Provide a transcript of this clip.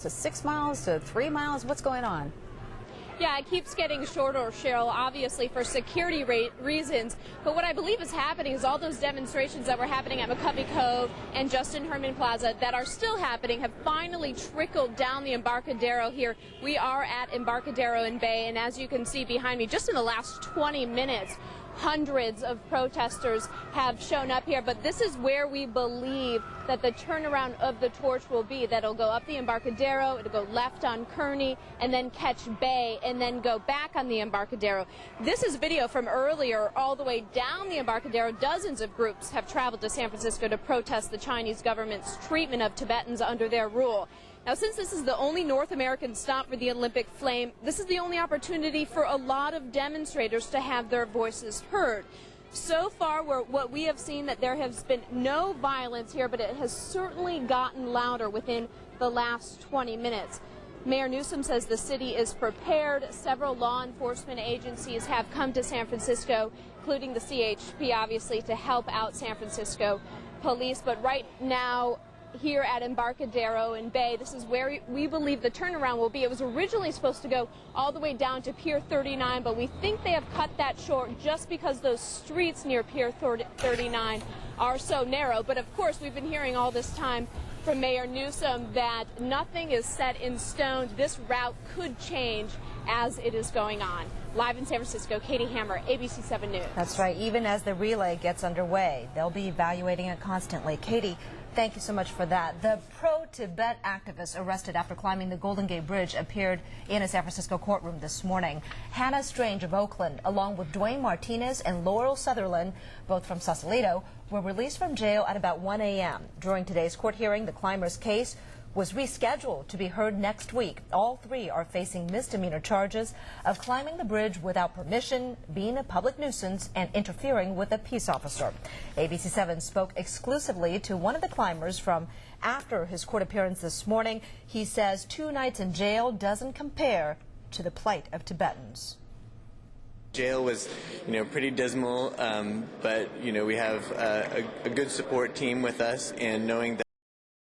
To 6 miles to 3 miles? What's going on? Yeah, it keeps getting shorter, Cheryl, obviously for security reasons. But what I believe is happening is all those demonstrations that were happening at McCovey Cove and Justin Herman Plaza that are still happening have finally trickled down the Embarcadero here. We are at Embarcadero in Bay, and as you can see behind me, just in the last 20 minutes, hundreds of protesters have shown up here, but this is where we believe that the turnaround of the torch will be. That'll go up the Embarcadero, it'll go left on Kearny, and then catch Bay, and then go back on the Embarcadero. This is video from earlier all the way down the Embarcadero. Dozens of groups have traveled to San Francisco to protest the Chinese government's treatment of Tibetans under their rule. Now, since this is the only North American stop for the Olympic flame, this is the only opportunity for a lot of demonstrators to have their voices heard. So far, what we have seen that there has been no violence here, but it has certainly gotten louder within the last 20 minutes. Mayor Newsom says the city is prepared. Several law enforcement agencies have come to San Francisco, including the CHP, obviously, to help out San Francisco police. But right now, here at Embarcadero in Bay, this is where we believe the turnaround will be. It was originally supposed to go all the way down to Pier 39, but we think they have cut that short just because those streets near Pier 39 are so narrow. But of course, we've been hearing all this time from Mayor Newsom that nothing is set in stone. This route could change as it is going on. Live in San Francisco, Katie Hammer, ABC 7 News. That's right. Even as the relay gets underway, they'll be evaluating it constantly. Katie, thank you so much for that. The pro-Tibet activist arrested after climbing the Golden Gate Bridge appeared in a San Francisco courtroom this morning. Hannah Strange of Oakland, along with Dwayne Martinez and Laurel Sutherland, both from Sausalito, were released from jail at about 1 a.m. During today's court hearing, the climber's case was rescheduled to be heard next week. All three are facing misdemeanor charges of climbing the bridge without permission, being a public nuisance, and interfering with a peace officer. ABC 7 spoke exclusively to one of the climbers from after his court appearance this morning. He says 2 nights in jail doesn't compare to the plight of Tibetans. Jail was, pretty dismal, but, we have a good support team with us, and knowing that